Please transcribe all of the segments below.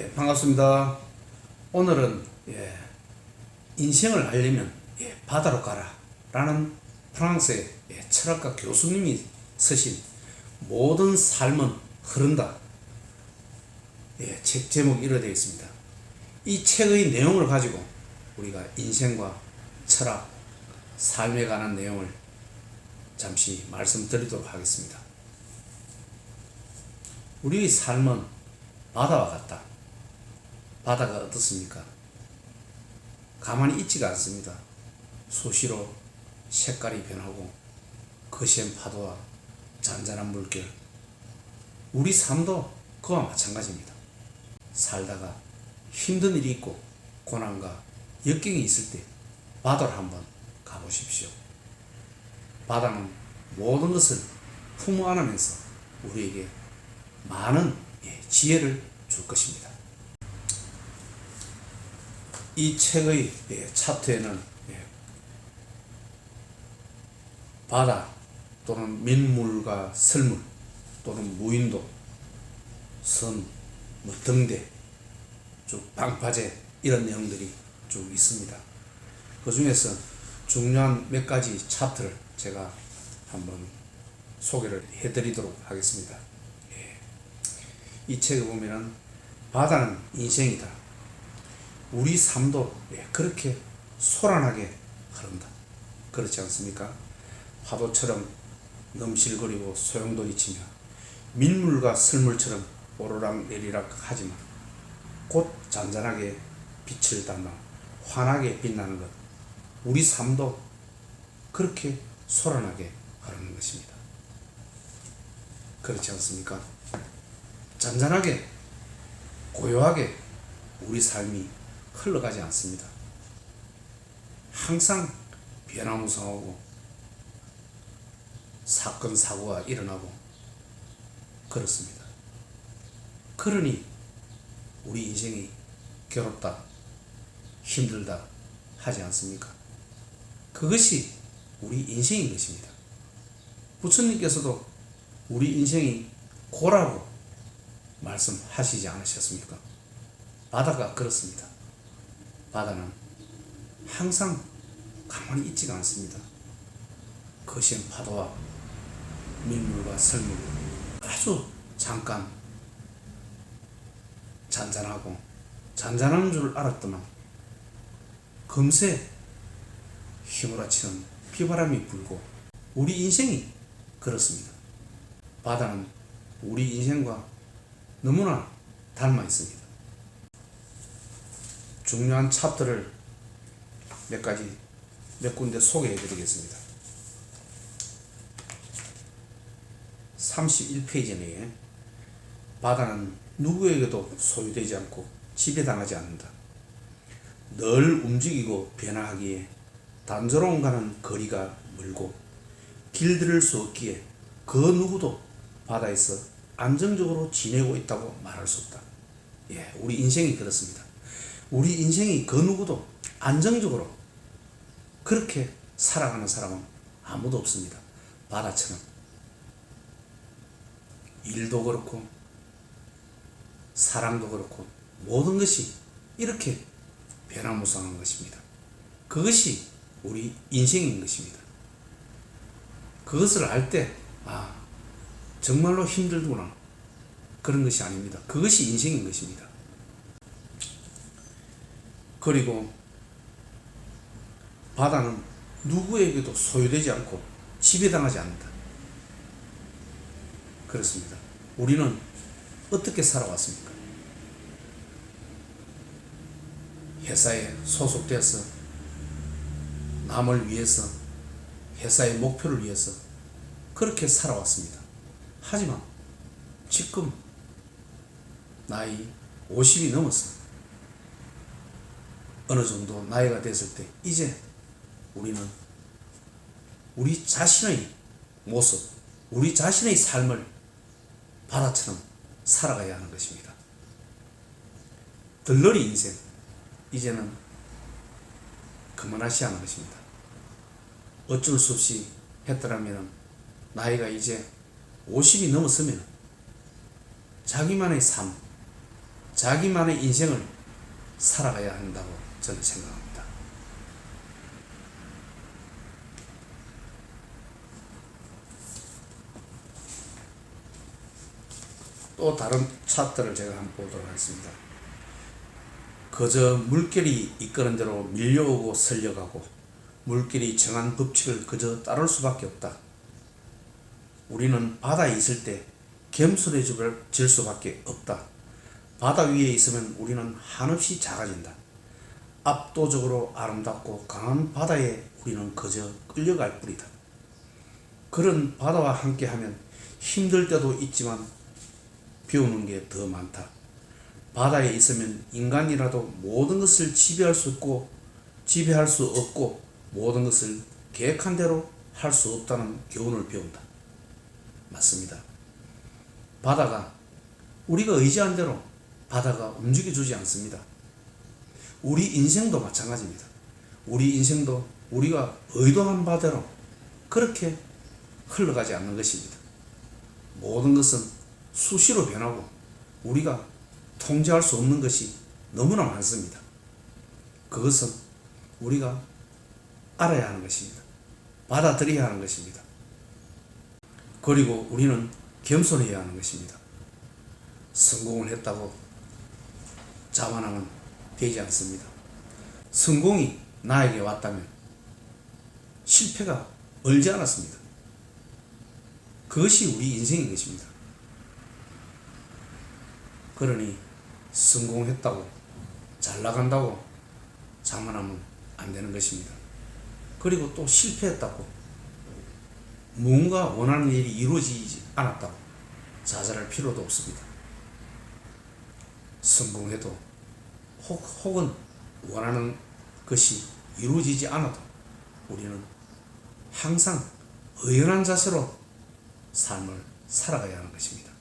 반갑습니다. 오늘은 인생을 알려면 바다로 가라 라는 프랑스의 철학가 교수님이 쓰신 모든 삶은 흐른다 책 제목이 이렇게 되어 있습니다. 이 책의 내용을 가지고 우리가 인생과 철학, 삶에 관한 내용을 잠시 말씀드리도록 하겠습니다. 우리의 삶은 바다와 같다. 바다가 어떻습니까? 가만히 있지가 않습니다. 수시로 색깔이 변하고 거센 파도와 잔잔한 물결, 우리 삶도 그와 마찬가지입니다. 살다가 힘든 일이 있고 고난과 역경이 있을 때 바다로 한번 가보십시오. 바다는 모든 것을 품어 안으면서 우리에게 많은 지혜를 줄 것입니다. 이 책의 챕터에는 바다 또는 민물과 설물 또는 무인도, 선, 등대, 쭉 방파제 이런 내용들이 쭉 있습니다. 그 중에서 중요한 몇 가지 챕터를 제가 한번 소개를 해드리도록 하겠습니다. 이 책에 보면은 바다는 인생이다. 우리 삶도 그렇게 소란하게 흐른다. 그렇지 않습니까? 파도처럼 넘실거리고 소용돌이치며 민물과 설물처럼 오르락 내리락 하지만 곧 잔잔하게 빛을 담아 환하게 빛나는 것, 우리 삶도 그렇게 소란하게 흐르는 것입니다. 그렇지 않습니까? 잔잔하게 고요하게 우리 삶이 흘러가지 않습니다. 항상 변화무쌍하고 사건 사고가 일어나고 그렇습니다. 그러니 우리 인생이 괴롭다, 힘들다 하지 않습니까? 그것이 우리 인생인 것입니다. 부처님께서도 우리 인생이 고라고 말씀하시지 않으셨습니까? 바다가 그렇습니다. 바다는 항상 가만히 있지가 않습니다. 거센 파도와 민물과 설물, 아주 잠깐 잔잔하고 잔잔한 줄 알았더만 금세 휘몰아치는 비바람이 불고, 우리 인생이 그렇습니다. 바다는 우리 인생과 너무나 닮아 있습니다. 중요한 챕터를 몇 군데 소개해 드리겠습니다. 31페이지에 바다는 누구에게도 소유되지 않고 지배당하지 않는다. 늘 움직이고 변화하기에 단조로움과는 거리가 멀고 길들일 수 없기에 그 누구도 바다에서 안정적으로 지내고 있다고 말할 수 없다. 우리 인생이 그렇습니다. 우리 인생이 그 누구도 안정적으로 그렇게 살아가는 사람은 아무도 없습니다. 바다처럼 일도 그렇고 사랑도 그렇고 모든 것이 이렇게 변화무쌍한 것입니다. 그것이 우리 인생인 것입니다. 그것을 알 때 정말로 힘들구나, 그런 것이 아닙니다. 그것이 인생인 것입니다. 그리고 바다는 누구에게도 소유되지 않고 지배당하지 않는다. 그렇습니다. 우리는 어떻게 살아왔습니까? 회사에 소속되어서 남을 위해서, 회사의 목표를 위해서 그렇게 살아왔습니다. 하지만 지금 나이 50이 넘었어. 어느 정도 나이가 됐을 때 이제 우리는 우리 자신의 모습, 우리 자신의 삶을 바다처럼 살아가야 하는 것입니다. 들러리 인생, 이제는 그만하셔야 하는 것입니다. 어쩔 수 없이 했더라면 나이가 이제 50이 넘었으면 자기만의 삶, 자기만의 인생을 살아가야 한다고 저는 생각합니다. 또 다른 차트를 제가 한번 보도록 하겠습니다. 그저 물결이 이끄는 대로 밀려오고 설려가고 물결이 정한 법칙을 그저 따를 수밖에 없다. 우리는 바다에 있을 때 겸손해질 수밖에 없다. 바다 위에 있으면 우리는 한없이 작아진다. 압도적으로 아름답고 강한 바다에 우리는 그저 끌려갈 뿐이다. 그런 바다와 함께하면 힘들 때도 있지만 배우는 게 더 많다. 바다에 있으면 인간이라도 모든 것을 지배할 수 없고 모든 것을 계획한 대로 할 수 없다는 교훈을 배운다. 맞습니다. 바다가 우리가 의지한 대로 바다가 움직여주지 않습니다. 우리 인생도 마찬가지입니다. 우리 인생도 우리가 의도한 바대로 그렇게 흘러가지 않는 것입니다. 모든 것은 수시로 변하고 우리가 통제할 수 없는 것이 너무나 많습니다. 그것은 우리가 알아야 하는 것입니다. 받아들여야 하는 것입니다. 그리고 우리는 겸손해야 하는 것입니다. 성공을 했다고 자만하면 되지 않습니다. 성공이 나에게 왔다면 실패가 멀지 않았습니다. 그것이 우리 인생인 것입니다. 그러니 성공했다고 잘 나간다고 자만하면 안 되는 것입니다. 그리고 또 실패했다고 뭔가 원하는 일이 이루어지지 않았다고 좌절할 필요도 없습니다. 성공해도 혹은 원하는 것이 이루어지지 않아도 우리는 항상 의연한 자세로 삶을 살아가야 하는 것입니다.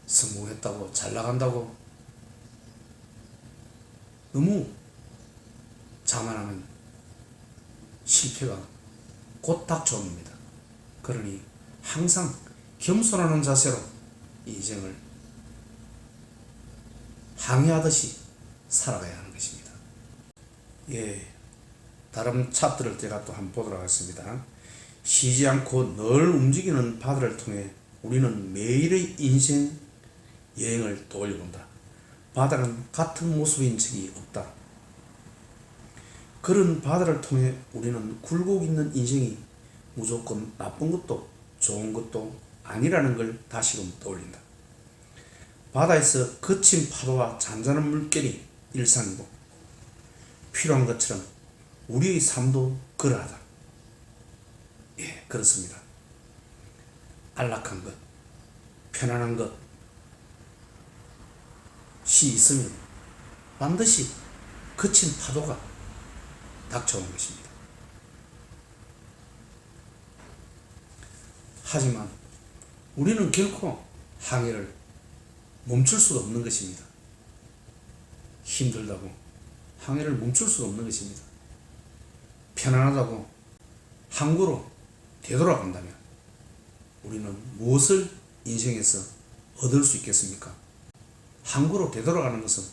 성공했다고 잘 나간다고 너무 자만하면 실패가 곧 닥쳐옵니다. 그러니 항상 겸손하는 자세로 인생을 항해하듯이 살아가야 하는 것입니다. 다른 차트를 제가 또 한번 보도록 하겠습니다. 쉬지 않고 늘 움직이는 바다를 통해 우리는 매일의 인생 여행을 떠올려본다. 바다는 같은 모습인 적이 없다. 그런 바다를 통해 우리는 굴곡 있는 인생이 무조건 나쁜 것도 좋은 것도 아니라는 걸 다시금 떠올린다. 바다에서 거친 파도와 잔잔한 물결이 일상이고 필요한 것처럼 우리의 삶도 그러하다. 그렇습니다. 안락한 것, 편안한 것이 있으면 반드시 거친 파도가 닥쳐오는 것입니다. 하지만 우리는 결코 항해를 멈출 수가 없는 것입니다. 힘들다고 항해를 멈출 수가 없는 것입니다. 편안하다고 항구로 되돌아간다면 우리는 무엇을 인생에서 얻을 수 있겠습니까? 항구로 되돌아가는 것은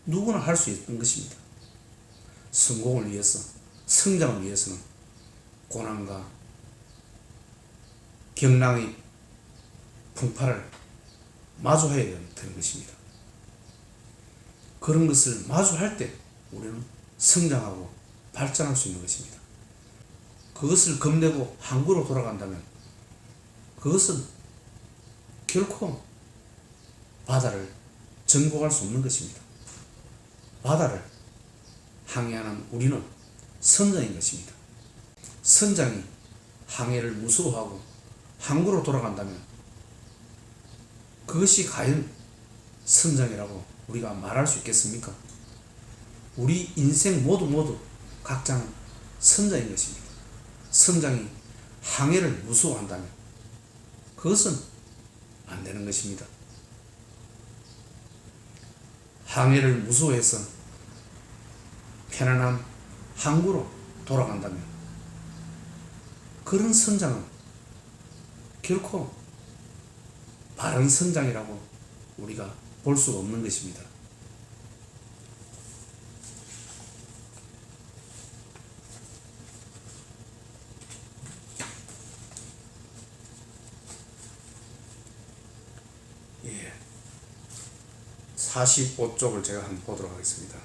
누구나 할 수 있는 것입니다. 성공을 위해서, 성장을 위해서는 고난과 경랑의 풍파를 마주해야 되는 것입니다. 그런 것을 마주할 때 우리는 성장하고 발전할 수 있는 것입니다. 그것을 겁내고 항구로 돌아간다면 그것은 결코 바다를 정복할 수 없는 것입니다. 바다를 항해하는 우리는 선장인 것입니다. 선장이 항해를 무서워하고 항구로 돌아간다면 그것이 과연 선장이라고 우리가 말할 수 있겠습니까? 우리 인생 모두 각자는 선장인 것입니다. 선장이 항해를 무서워한다면 그것은 안 되는 것입니다. 항해를 무서워해서 편안한 항구로 돌아간다면 그런 선장은 결코 바른 선장이라고 우리가 볼 수가 없는 것입니다. 예, 45쪽을 제가 한번 보도록 하겠습니다.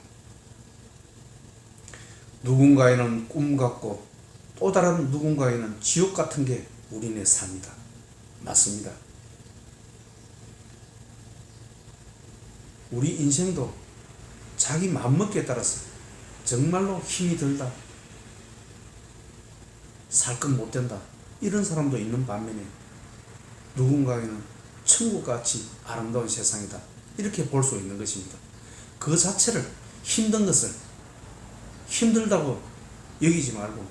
누군가에는 꿈 같고 또 다른 누군가에는 지옥 같은 게 우리네 삶이다. 맞습니다. 우리 인생도 자기 마음먹기에 따라서 정말로 힘이 들다, 살 건 못 된다, 이런 사람도 있는 반면에 누군가에는 천국같이 아름다운 세상이다, 이렇게 볼 수 있는 것입니다. 그 자체를, 힘든 것을 힘들다고 여기지 말고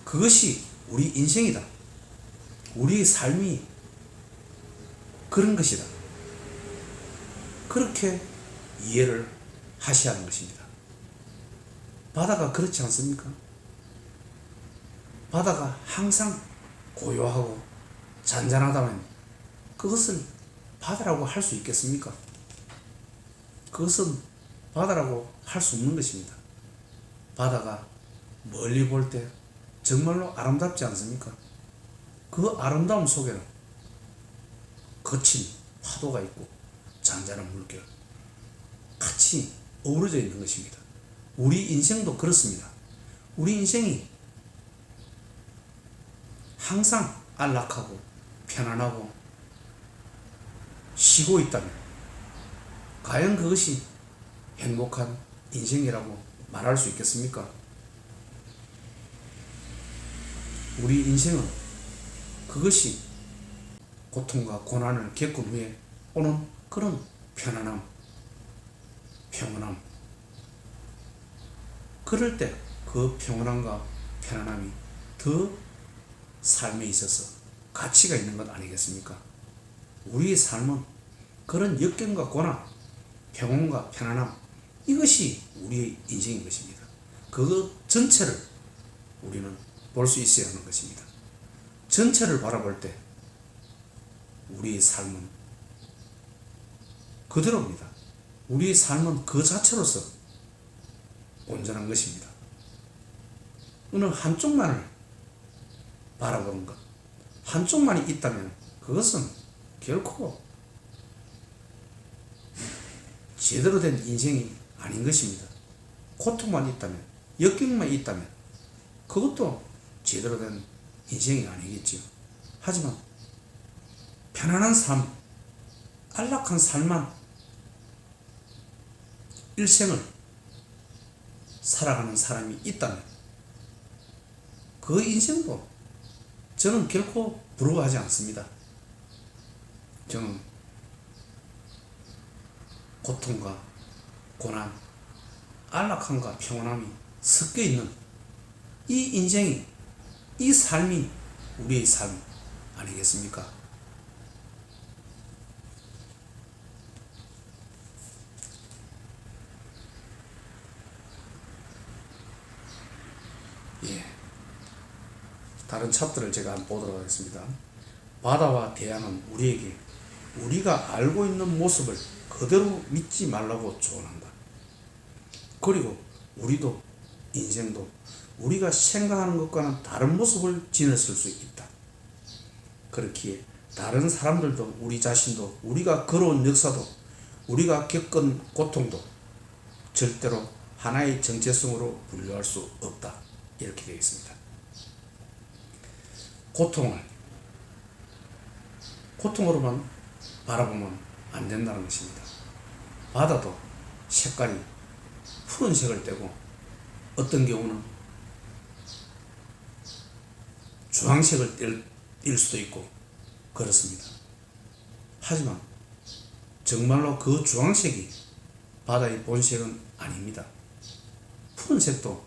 그것이 우리 인생이다, 우리의 삶이 그런 것이다, 그렇게 이해를 하셔야 하는 것입니다. 바다가 그렇지 않습니까? 바다가 항상 고요하고 잔잔하다면 그것을 바다라고 할 수 있겠습니까? 그것은 바다라고 할 수 없는 것입니다. 바다가 멀리 볼 때 정말로 아름답지 않습니까? 그 아름다움 속에는 거친 파도가 있고 잔잔한 물결 같이 어우러져 있는 것입니다. 우리 인생도 그렇습니다. 우리 인생이 항상 안락하고 편안하고 쉬고 있다면 과연 그것이 행복한 인생이라고 말할 수 있겠습니까? 우리 인생은 그것이 고통과 고난을 겪은 후에 오는 그런 편안함, 평온함, 그럴 때 그 평온함과 편안함이 더 삶에 있어서 가치가 있는 것 아니겠습니까? 우리의 삶은 그런 역경과 고난, 평온과 편안함, 이것이 우리의 인생인 것입니다. 그 전체를 우리는 볼 수 있어야 하는 것입니다. 전체를 바라볼 때 우리의 삶은 그대로입니다. 우리의 삶은 그 자체로서 온전한 것입니다. 어느 한쪽만을 바라보는 것, 한쪽만이 있다면 그것은 결코 제대로 된 인생이 아닌 것입니다. 고통만 있다면, 역경만 있다면 그것도 제대로 된 인생이 아니겠지요. 하지만 편안한 삶, 안락한 삶만 일생을 살아가는 사람이 있다면 그 인생도 저는 결코 부러워하지 않습니다. 저는 고통과 고난, 안락함과 평온함이 섞여 있는 이 인생이, 이 삶이 우리의 삶 아니겠습니까? 예. 다른 챕터를 제가 한번 보도록 하겠습니다. 바다와 태양은 우리에게 우리가 알고 있는 모습을 그대로 믿지 말라고 조언한다. 그리고 우리도, 인생도 우리가 생각하는 것과는 다른 모습을 지녔을 수 있다. 그렇기에 다른 사람들도, 우리 자신도, 우리가 걸어온 역사도, 우리가 겪은 고통도 절대로 하나의 정체성으로 분류할 수 없다. 이렇게 되어 있습니다. 고통으로만 바라보면 안 된다는 것입니다. 바다도 색깔이 푸른색을 띠고 어떤 경우는 주황색을 띌 수도 있고 그렇습니다. 하지만 정말로 그 주황색이 바다의 본색은 아닙니다. 푸른색도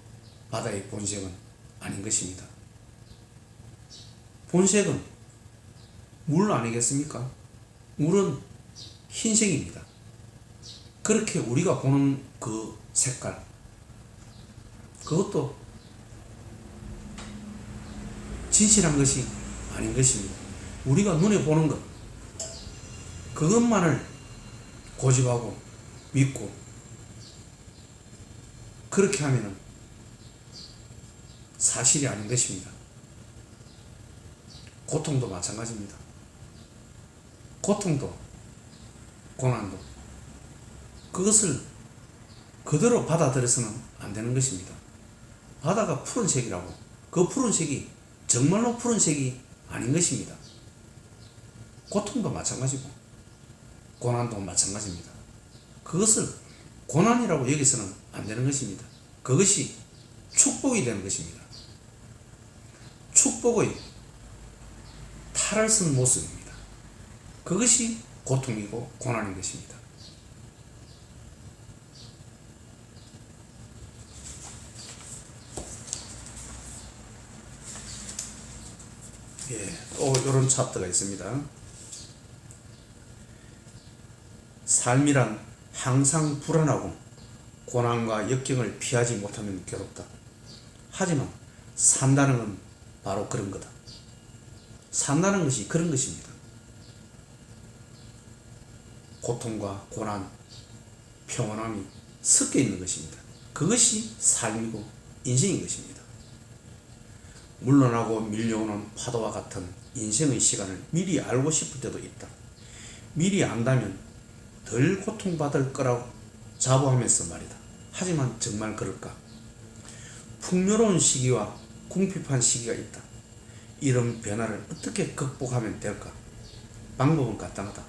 바다의 본색은 아닌 것입니다. 본색은 물 아니겠습니까? 물은 흰색입니다. 그렇게 우리가 보는 그 색깔, 그것도 진실한 것이 아닌 것입니다. 우리가 눈에 보는 것, 그것만을 고집하고 믿고 그렇게 하면은 사실이 아닌 것입니다. 고통도 마찬가지입니다. 고통도 고난도 그것을 그대로 받아들여서는 안 되는 것입니다. 바다가 푸른색이라고 그 푸른색이 정말로 푸른색이 아닌 것입니다. 고통도 마찬가지고 고난도 마찬가지입니다. 그것을 고난이라고 여기서는 안 되는 것입니다. 그것이 축복이 되는 것입니다. 축복의 탈을 쓴 모습입니다. 그것이 고통이고 고난인 것입니다. 또 이런 챕터가 있습니다. 삶이란 항상 불안하고 고난과 역경을 피하지 못하면 괴롭다. 하지만 산다는 건 바로 그런 거다. 산다는 것이 그런 것입니다. 고통과 고난, 평온함이 섞여 있는 것입니다. 그것이 삶이고 인생인 것입니다. 물러나고 밀려오는 파도와 같은 인생의 시간을 미리 알고 싶을 때도 있다. 미리 안다면 덜 고통받을 거라고 자부하면서 말이다. 하지만 정말 그럴까? 풍요로운 시기와 궁핍한 시기가 있다. 이런 변화를 어떻게 극복하면 될까? 방법은 간단하다.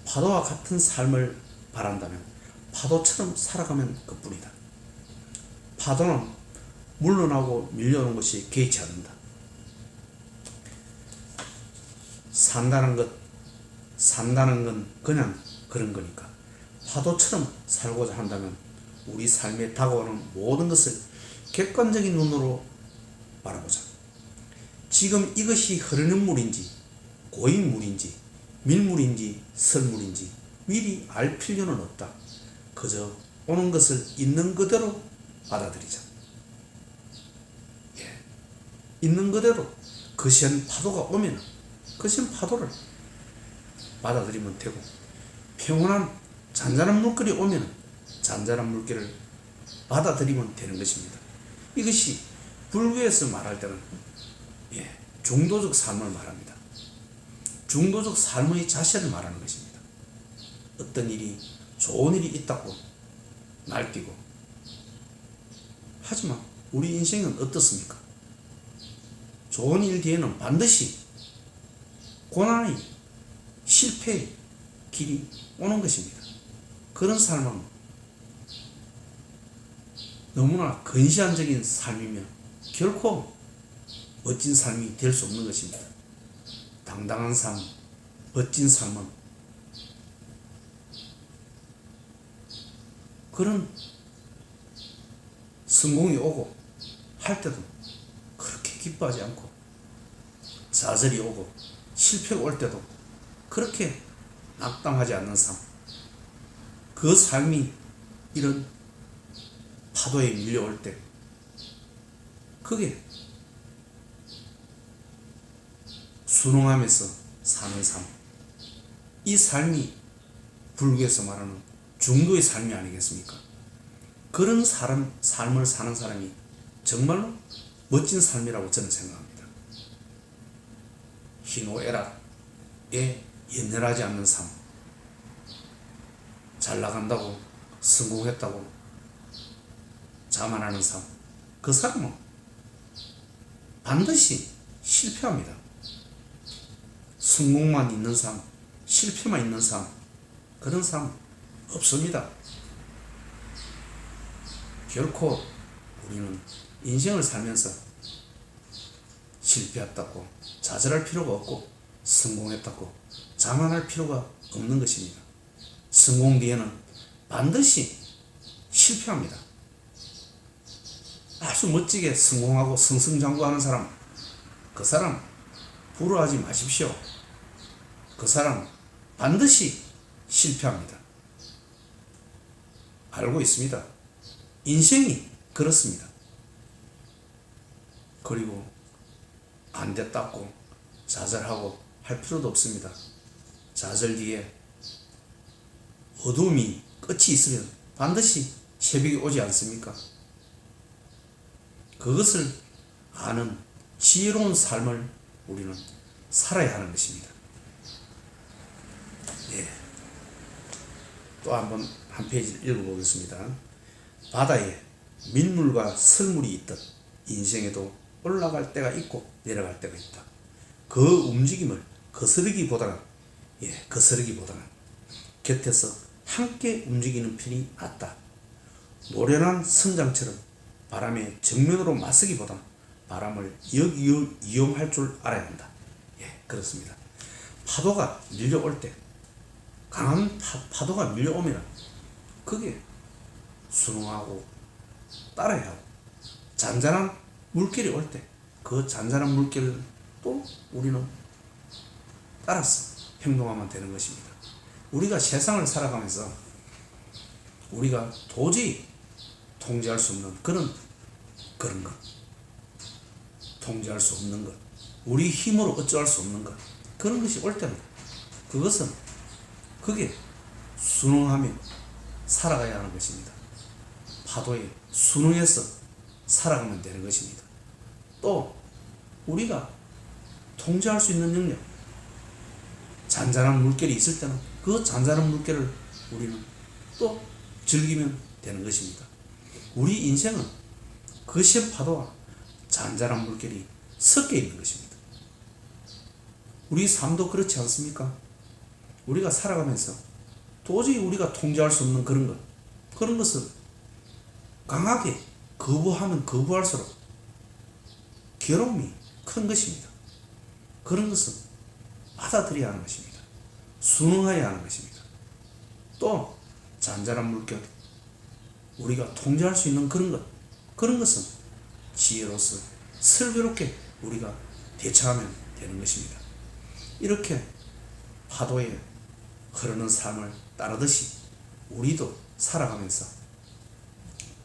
파도와 같은 삶을 바란다면 파도처럼 살아가면 그뿐이다. 파도는 물러나고 밀려오는 것이 개의치 않는다. 산다는 건 그냥 그런 거니까 파도처럼 살고자 한다면 우리 삶에 다가오는 모든 것을 객관적인 눈으로 바라보자. 지금 이것이 흐르는 물인지 고인 물인지 밀물인지 설물인지 미리 알 필요는 없다. 그저 오는 것을 있는 그대로 받아들이자. 있는 그대로 거센 파도가 오면 거센 파도를 받아들이면 되고, 평온한 잔잔한 물결이 오면 잔잔한 물결을 받아들이면 되는 것입니다. 이것이 불교에서 말할 때는 중도적 삶을 말합니다. 중도적 삶의 자세를 말하는 것입니다. 어떤 일이 좋은 일이 있다고 날뛰고, 하지만 우리 인생은 어떻습니까? 좋은 일 뒤에는 반드시 고난의 실패의 길이 오는 것입니다. 그런 삶은 너무나 근시안적인 삶이며 결코 멋진 삶이 될 수 없는 것입니다. 당당한 삶, 멋진 삶은 그런 성공이 오고 할 때도 그렇게 기뻐하지 않고, 좌절이 오고 실패가 올 때도 그렇게 낙담하지 않는 삶, 그 삶이 이런 파도에 밀려올 때 그게 순응하면서 사는 삶, 이 삶이 불교에서 말하는 중도의 삶이 아니겠습니까? 그런 삶을 사는 사람이 정말로 멋진 삶이라고 저는 생각합니다. 희노애락에 연연하지 않는 삶, 잘 나간다고 성공했다고 자만하는 삶, 그 사람은 반드시 실패합니다. 성공만 있는 삶, 실패만 있는 삶, 그런 삶 없습니다. 결코 우리는 인생을 살면서 실패했다고 좌절할 필요가 없고, 성공했다고 자만할 필요가 없는 것입니다. 성공 뒤에는 반드시 실패합니다. 아주 멋지게 성공하고 승승장구하는 사람, 그 사람 부러워하지 마십시오. 그 사람 반드시 실패합니다. 알고 있습니다. 인생이 그렇습니다. 그리고 안 됐다고 좌절하고 할 필요도 없습니다. 좌절 뒤에 어둠이 끝이 있으면 반드시 새벽이 오지 않습니까? 그것을 아는 지혜로운 삶을 우리는 살아야 하는 것입니다. 예. 또 한 페이지를 읽어보겠습니다. 바다에 민물과 설물이 있듯 인생에도 올라갈 때가 있고 내려갈 때가 있다. 그 움직임을 거스르기보다는 곁에서 함께 움직이는 편이 낫다. 노련한 선장처럼 바람에 정면으로 맞서기보다 바람을 이용할 줄 알아야 한다. 예, 그렇습니다. 파도가 밀려올 때, 강한 파도가 밀려오면 그게 순응하고 따라야 하고, 잔잔한 물결이 올 때 그 잔잔한 물결을 또 우리는 따라서 행동하면 되는 것입니다. 우리가 세상을 살아가면서 우리가 도저히 통제할 수 없는 그런 것, 통제할 수 없는 것, 우리 힘으로 어쩌할 수 없는 것, 그런 것이 올 때는 그게 순응하며 살아가야 하는 것입니다. 파도에 순응해서 살아가면 되는 것입니다. 또 우리가 통제할 수 있는 능력, 잔잔한 물결이 있을 때는 그 잔잔한 물결을 우리는 또 즐기면 되는 것입니다. 우리 인생은 거센 파도와 잔잔한 물결이 섞여 있는 것입니다. 우리 삶도 그렇지 않습니까? 우리가 살아가면서 도저히 우리가 통제할 수 없는 그런 것을 강하게 거부하면 거부할수록 괴로움이 큰 것입니다. 그런 것은 받아들여야 하는 것입니다. 순응해야 하는 것입니다. 또 잔잔한 물결, 우리가 통제할 수 있는 그런 것은 지혜로서 슬기롭게 우리가 대처하면 되는 것입니다. 이렇게 파도에 흐르는 삶을 따르듯이 우리도 살아가면서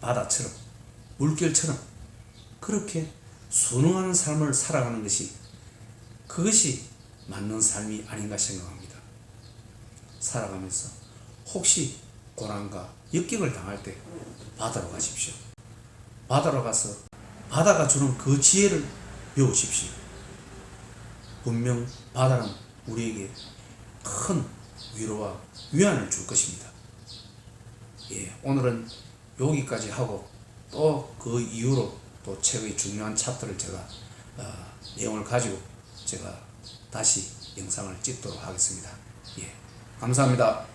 바다처럼 물결처럼 그렇게 순응하는 삶을 살아가는 그것이 맞는 삶이 아닌가 생각합니다. 살아가면서 혹시 고난과 역경을 당할 때 바다로 가십시오. 바다로 가서 바다가 주는 그 지혜를 배우십시오. 분명 바다는 우리에게 큰 위로와 위안을 줄 것입니다. 예, 오늘은 여기까지 하고 또 그 이후로 또 책의 중요한 챕터를 제가 내용을 가지고 제가 다시 영상을 찍도록 하겠습니다. 예, 감사합니다.